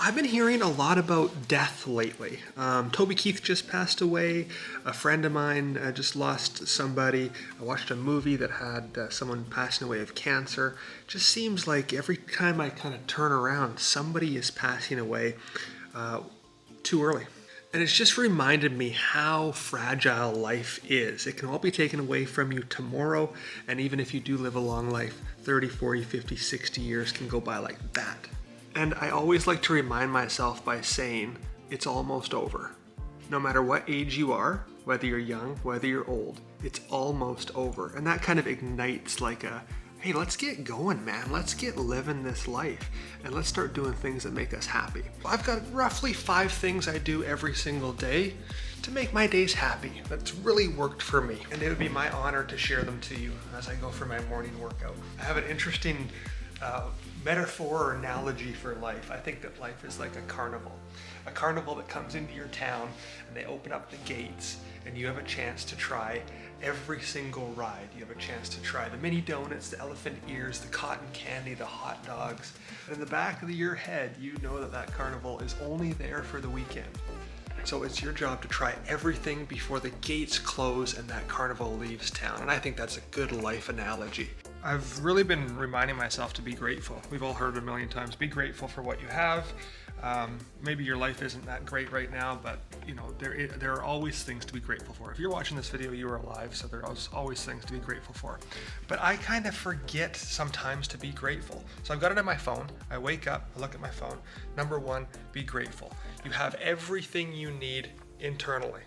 I've been hearing a lot about death lately. Toby Keith just passed away. A friend of mine just lost somebody. I watched a movie that had someone passing away of cancer. Just seems like every time I kind of turn around, somebody is passing away too early. And it's just reminded me how fragile life is. It can all be taken away from you tomorrow, and even if you do live a long life, 30, 40, 50, 60 years can go by like that. And I always like to remind myself by saying, it's almost over. No matter what age you are, whether you're young, whether you're old, it's almost over. And that kind of ignites like a, hey, let's get going, man. Let's get living this life and let's start doing things that make us happy. I've got roughly 5 things I do every single day to make my days happy. That's really worked for me. And it would be my honor to share them to you as I go for my morning workout. I have an interesting metaphor or analogy for life. I think that life is like a carnival that comes into your town and they open up the gates and you have a chance to try every single ride. You have a chance to try the mini donuts, the elephant ears, the cotton candy, the hot dogs. And in the back of your head, you know that that carnival is only there for the weekend. So it's your job to try everything before the gates close and that carnival leaves town. And I think that's a good life analogy. I've really been reminding myself to be grateful. We've all heard it a million times. Be grateful for what you have. Maybe your life isn't that great right now, but you know there are always things to be grateful for. If you're watching this video, you are alive, so there are always things to be grateful for. But I kind of forget sometimes to be grateful. So I've got it on my phone. I wake up, I look at my phone. Number 1, be grateful. You have everything you need internally.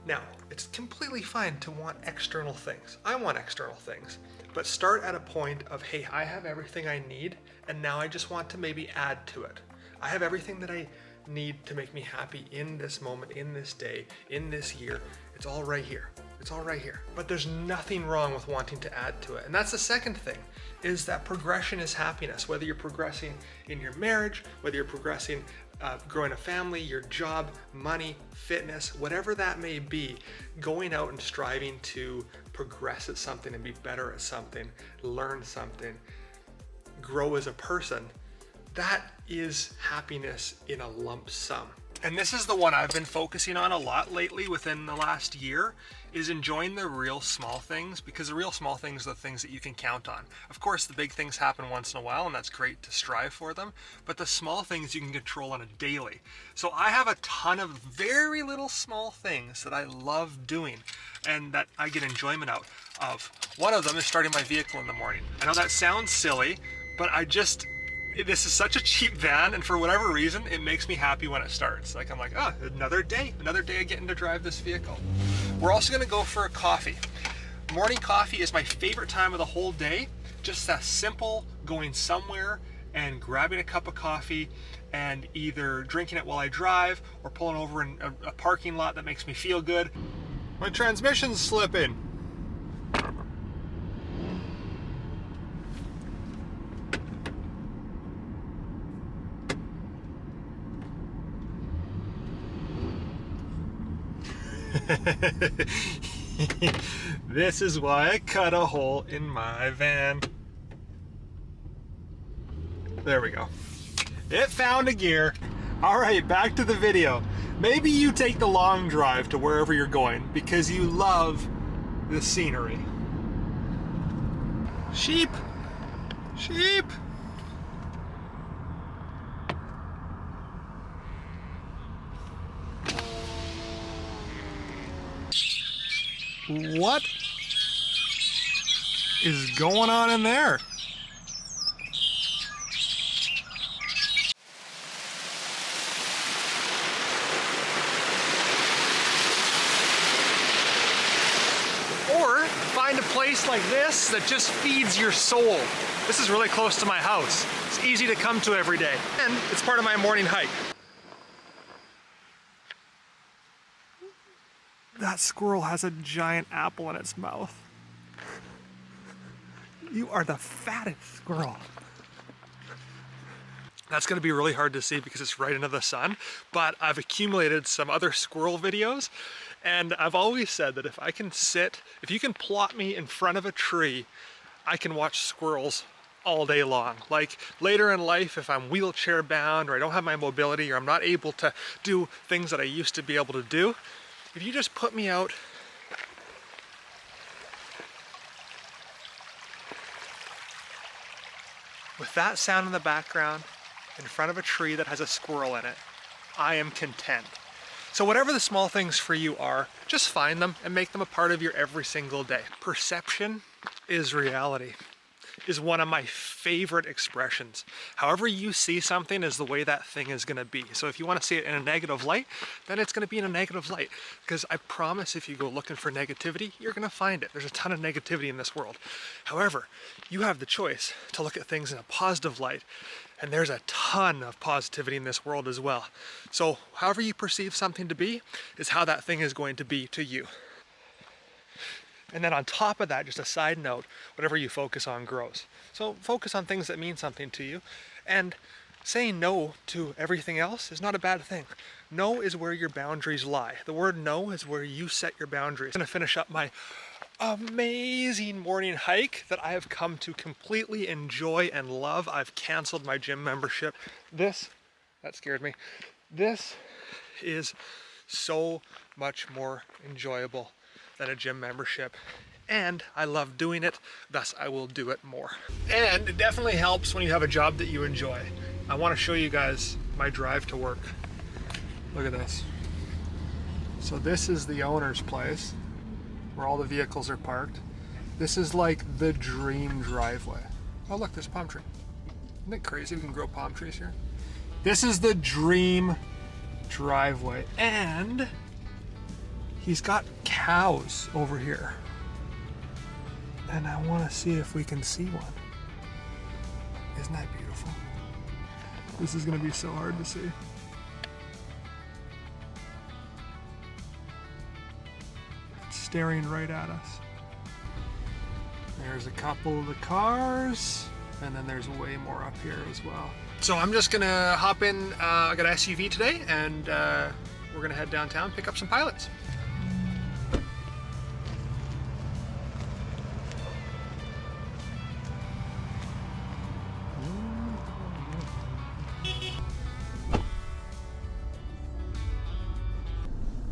Now, it's completely fine to want external things. I want external things. But start at a point of, hey, I have everything I need, and now I just want to maybe add to it. I have everything that I need to make me happy in this moment, in this day, in this year. It's all right here. It's all right here. But there's nothing wrong with wanting to add to it. And that's the second thing, is that progression is happiness. Whether you're progressing in your marriage, whether you're progressing growing a family, your job, money, fitness, whatever that may be, going out and striving to progress at something and be better at something, learn something, grow as a person, that is happiness in a lump sum. And this is the one I've been focusing on a lot lately within the last year, is enjoying the real small things, because the real small things are the things that you can count on. Of course, the big things happen once in a while, and that's great to strive for them, but the small things you can control on a daily. So I have a ton of very little small things that I love doing and that I get enjoyment out of. One of them is starting my vehicle in the morning. I know that sounds silly, but this is such a cheap van, and for whatever reason, it makes me happy when it starts. Like, I'm like, oh, another day getting to drive this vehicle. We're also gonna go for a coffee. Morning coffee is my favorite time of the whole day. Just that simple, going somewhere and grabbing a cup of coffee and either drinking it while I drive or pulling over in a parking lot that makes me feel good. My transmission's slipping. This is why I cut a hole in my van. There we go. It found a gear. All right, back to the video. Maybe you take the long drive to wherever you're going because you love the scenery. Sheep! Sheep! What is going on in there? Or find a place like this that just feeds your soul. This is really close to my house. It's easy to come to every day, and it's part of my morning hike. That squirrel has a giant apple in its mouth. You are the fattest squirrel. That's gonna be really hard to see because it's right into the sun, but I've accumulated some other squirrel videos, and I've always said that if you can plot me in front of a tree, I can watch squirrels all day long. Like later in life, if I'm wheelchair bound or I don't have my mobility or I'm not able to do things that I used to be able to do, if you just put me out with that sound in the background in front of a tree that has a squirrel in it, I am content. So whatever the small things for you are, just find them and make them a part of your every single day. Perception is reality, is one of my favorite expressions. However you see something is the way that thing is gonna be. So if you wanna see it in a negative light, then it's gonna be in a negative light. Because I promise if you go looking for negativity, you're gonna find it. There's a ton of negativity in this world. However, you have the choice to look at things in a positive light. And there's a ton of positivity in this world as well. So however you perceive something to be is how that thing is going to be to you. And then on top of that, just a side note, whatever you focus on grows. So focus on things that mean something to you. And saying no to everything else is not a bad thing. No is where your boundaries lie. The word no is where you set your boundaries. I'm gonna finish up my amazing morning hike that I have come to completely enjoy and love. I've canceled my gym membership. That scared me. This is so much more enjoyable than a gym membership, and I love doing it, thus I will do it more. And it definitely helps when you have a job that you enjoy. I want to show you guys my drive to work. Look at this. So this is the owner's place where all the vehicles are parked. This is like the dream driveway. Oh look, there's a palm tree. Isn't it crazy we can grow palm trees here? This is the dream driveway, and he's got cows over here. And I want to see if we can see one. Isn't that beautiful? This is going to be so hard to see. It's staring right at us. There's a couple of the cars, and then there's way more up here as well. So I'm just gonna hop in, I got an SUV today, and we're gonna head downtown, pick up some pilots.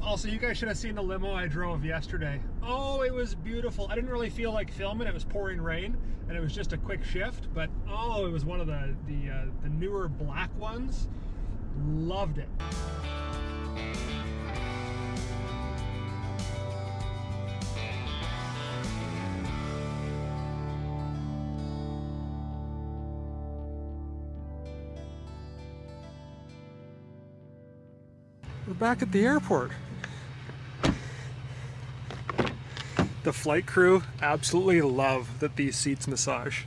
Also, you guys should have seen the limo I drove yesterday. Oh, it was beautiful. I didn't really feel like filming. It was pouring rain, and it was just a quick shift. But oh, it was one of the newer black ones. Loved it. We're back at the airport. The flight crew absolutely love that these seats massage.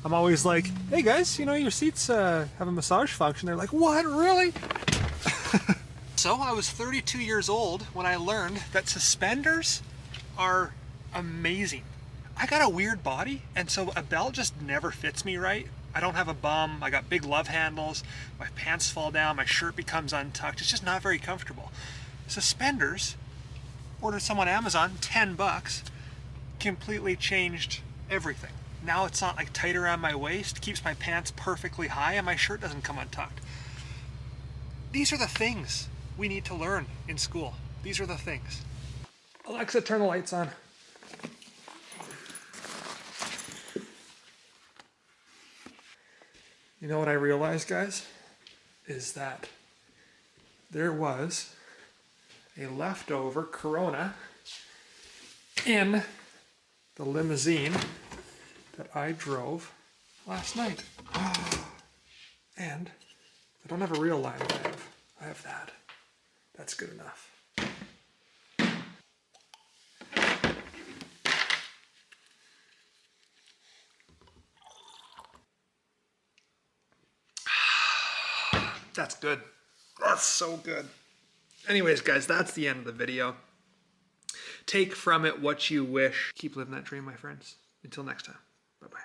I'm always like, hey guys, you know, your seats have a massage function. They're like, what, really? So I was 32 years old when I learned that suspenders are amazing. I got a weird body, and so a belt just never fits me right. I don't have a bum, I got big love handles, my pants fall down, my shirt becomes untucked. It's just not very comfortable. Suspenders, ordered some on Amazon, 10 bucks, completely changed everything. Now it's not like tight around my waist, keeps my pants perfectly high, and my shirt doesn't come untucked. These are the things we need to learn in school. These are the things. Alexa, turn the lights on. You know what I realized, guys? Is that there was a leftover Corona in the limousine that I drove last night. And I don't have a real line, I have that. That's good enough. That's good. That's so good. Anyways, guys, that's the end of the video. Take from it what you wish. Keep living that dream, my friends. Until next time. Bye-bye.